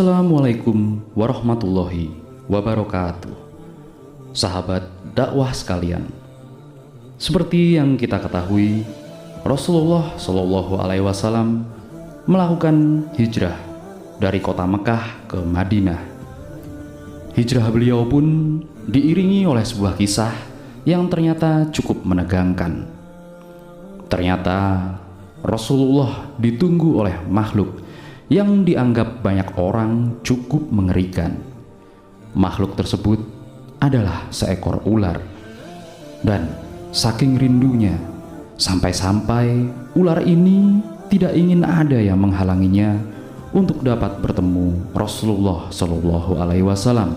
Assalamualaikum warahmatullahi wabarakatuh. Sahabat dakwah sekalian, seperti yang kita ketahui, Rasulullah Shallallahu Alaihi Wasallam melakukan hijrah dari kota Mekah ke Madinah. Hijrah beliau pun diiringi oleh sebuah kisah yang ternyata cukup menegangkan. Ternyata Rasulullah ditunggu oleh makhluk yang dianggap banyak orang cukup mengerikan. Makhluk tersebut adalah seekor ular. Dan saking rindunya, sampai-sampai ular ini tidak ingin ada yang menghalanginya untuk dapat bertemu Rasulullah Shallallahu Alaihi Wasallam.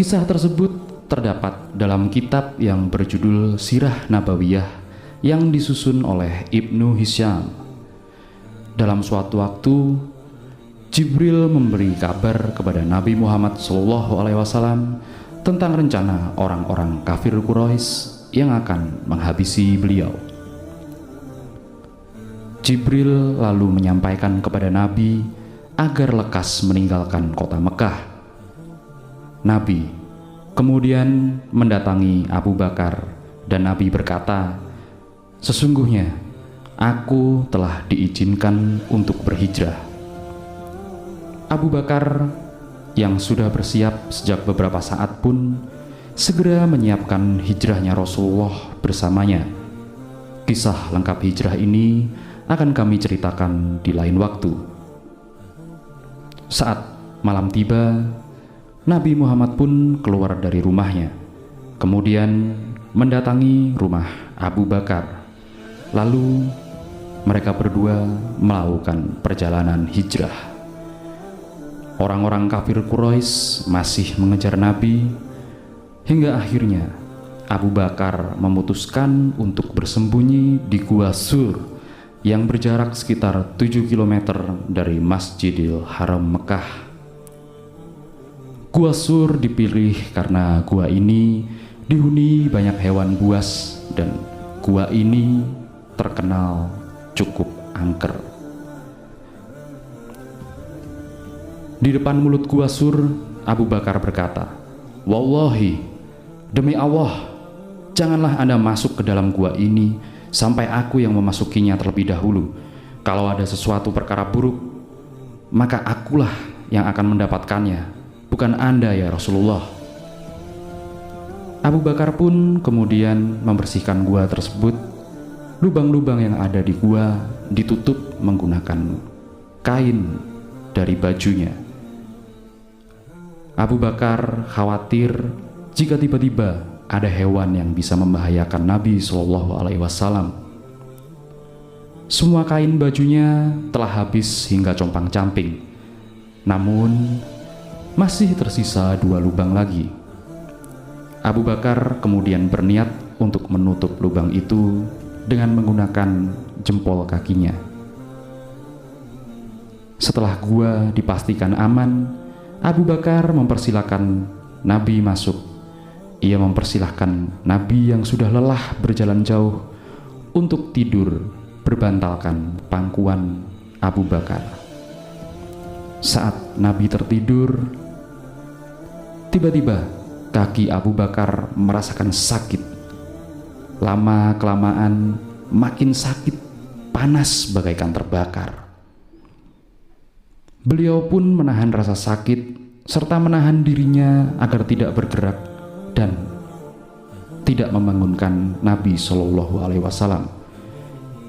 Kisah tersebut terdapat dalam kitab yang berjudul Sirah Nabawiyah yang disusun oleh Ibnu Hisyam. Dalam suatu waktu, Jibril memberi kabar kepada Nabi Muhammad SAW tentang rencana orang-orang kafir Quraisy yang akan menghabisi beliau. Jibril lalu menyampaikan kepada Nabi agar lekas meninggalkan kota Mekah. Nabi kemudian mendatangi Abu Bakar dan Nabi berkata, "Sesungguhnya aku telah diizinkan untuk berhijrah." Abu Bakar yang sudah bersiap sejak beberapa saat pun segera menyiapkan hijrahnya Rasulullah bersamanya. Kisah lengkap hijrah ini akan kami ceritakan di lain waktu. Saat malam tiba, Nabi Muhammad pun keluar dari rumahnya, kemudian mendatangi rumah Abu Bakar. Lalu mereka berdua melakukan perjalanan hijrah. Orang-orang kafir Quraisy masih mengejar Nabi hingga akhirnya Abu Bakar memutuskan untuk bersembunyi di Gua Sur yang berjarak sekitar 7 km dari Masjidil Haram Mekah. Gua Sur dipilih karena gua ini dihuni banyak hewan buas dan gua ini terkenal cukup angker. Di depan mulut Gua Sur, Abu Bakar berkata, "Wallahi, demi Allah, janganlah Anda masuk ke dalam gua ini sampai aku yang memasukinya terlebih dahulu. Kalau ada sesuatu perkara buruk, maka akulah yang akan mendapatkannya, bukan Anda ya Rasulullah." Abu Bakar pun kemudian membersihkan gua tersebut. Lubang-lubang yang ada di gua ditutup menggunakan kain dari bajunya. Abu Bakar khawatir jika tiba-tiba ada hewan yang bisa membahayakan Nabi Shallallahu Alaihi Wasallam. Semua kain bajunya telah habis hingga compang-camping, namun masih tersisa 2 lubang lagi. Abu Bakar kemudian berniat untuk menutup lubang itu dengan menggunakan jempol kakinya. Setelah gua dipastikan aman, Abu Bakar mempersilahkan Nabi masuk. Ia mempersilahkan Nabi yang sudah lelah berjalan jauh untuk tidur berbantalkan pangkuan Abu Bakar. Saat Nabi tertidur, tiba-tiba kaki Abu Bakar merasakan sakit. Lama-kelamaan makin sakit, panas bagaikan terbakar. Beliau pun menahan rasa sakit serta menahan dirinya agar tidak bergerak dan tidak membangunkan Nabi Shallallahu Alaihi Wasallam.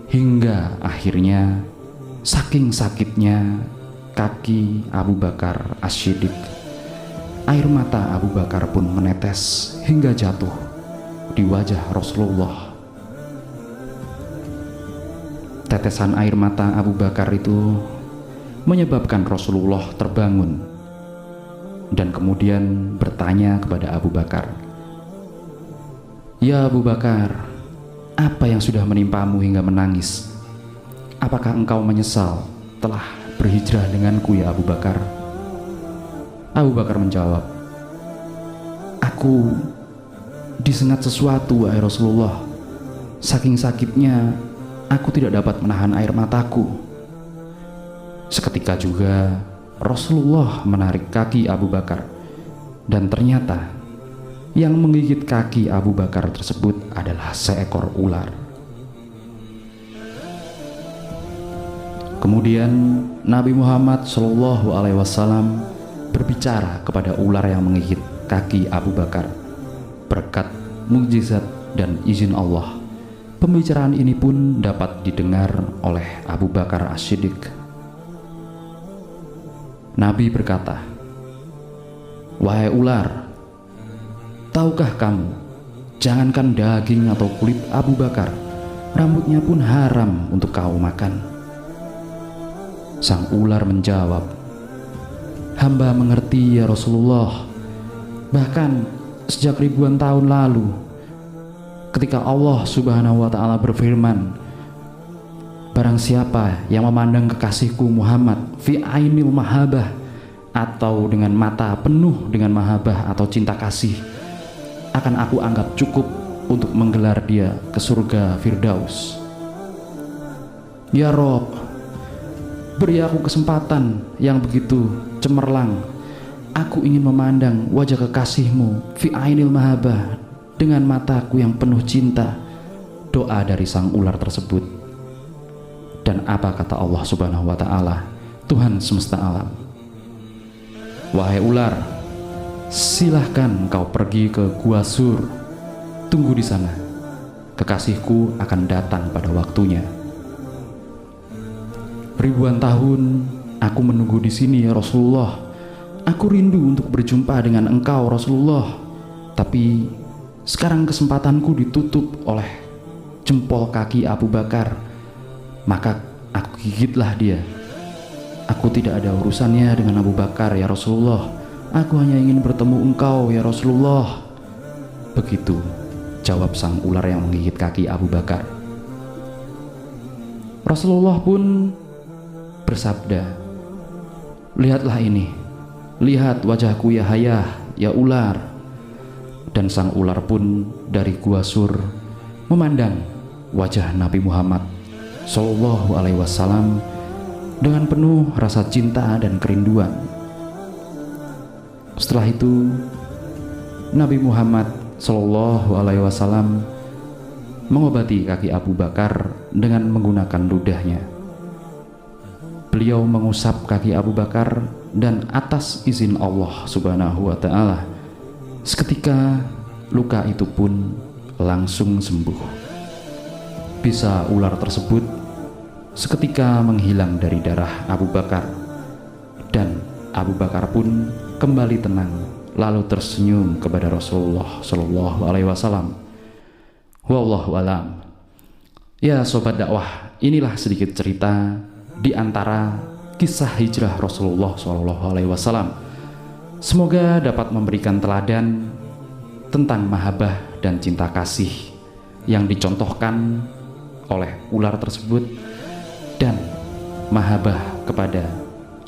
Hingga akhirnya saking sakitnya kaki Abu Bakar As-Siddiq, air mata Abu Bakar pun menetes hingga jatuh di wajah Rasulullah. Tetesan air mata Abu Bakar itu menyebabkan Rasulullah terbangun dan kemudian bertanya kepada Abu Bakar, "Ya Abu Bakar, apa yang sudah menimpamu hingga menangis? Apakah engkau menyesal telah berhijrah denganku ya Abu Bakar?" Abu Bakar menjawab, "Aku disengat sesuatu wahai Rasulullah. Saking sakitnya aku tidak dapat menahan air mataku." Seketika juga Rasulullah menarik kaki Abu Bakar, dan ternyata yang menggigit kaki Abu Bakar tersebut adalah seekor ular. Kemudian Nabi Muhammad SAW berbicara kepada ular yang menggigit kaki Abu Bakar. Berkat mukjizat dan izin Allah, pembicaraan ini pun dapat didengar oleh Abu Bakar As-Siddiq. Nabi berkata, "Wahai ular, tahukah kamu, jangankan daging atau kulit Abu Bakar, rambutnya pun haram untuk kau makan." Sang ular menjawab, "Hamba mengerti ya Rasulullah. Bahkan sejak ribuan tahun lalu, ketika Allah Subhanahu wa Ta'ala berfirman, barang siapa yang memandang kekasihku Muhammad fi ainil mahabah, atau dengan mata penuh dengan mahabah atau cinta kasih, akan aku anggap cukup untuk menggelar dia ke surga Firdaus. Ya Rob, beri aku kesempatan yang begitu cemerlang. Aku ingin memandang wajah kekasihmu fi ainil mahabah dengan mataku yang penuh cinta." Doa dari sang ular tersebut. Dan apa kata Allah Subhanahu wa Ta'ala, Tuhan semesta alam? "Wahai ular, silahkan kau pergi ke Gua Sur. Tunggu di sana. Kekasihku akan datang pada waktunya." "Ribuan tahun aku menunggu di sini ya Rasulullah. Aku rindu untuk berjumpa dengan engkau Rasulullah. Tapi sekarang kesempatanku ditutup oleh jempol kaki Abu Bakar. Maka aku gigitlah dia. Aku tidak ada urusannya dengan Abu Bakar ya Rasulullah. Aku hanya ingin bertemu engkau ya Rasulullah." Begitu jawab sang ular yang menggigit kaki Abu Bakar. Rasulullah pun bersabda, "Lihatlah ini, lihat wajahku ya hayah, ya ular." Dan sang ular pun dari Gua Sur memandang wajah Nabi Muhammad SAW dengan penuh rasa cinta dan kerinduan. Setelah itu Nabi Muhammad SAW mengobati kaki Abu Bakar dengan menggunakan ludahnya. Beliau mengusap kaki Abu Bakar, dan atas izin Allah Subhanahu wa Ta'ala, seketika luka itu pun langsung sembuh. Bisa ular tersebut seketika menghilang dari darah Abu Bakar, dan Abu Bakar pun kembali tenang, lalu tersenyum kepada Rasulullah SAW. Wallahu alam. Ya sobat dakwah, inilah sedikit cerita di antara kisah hijrah Rasulullah SAW. Semoga dapat memberikan teladan tentang mahabbah dan cinta kasih yang dicontohkan oleh ular tersebut, dan mahabbah kepada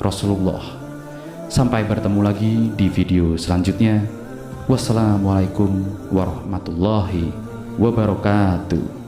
Rasulullah. Sampai bertemu lagi di video selanjutnya. Wassalamualaikum warahmatullahi wabarakatuh.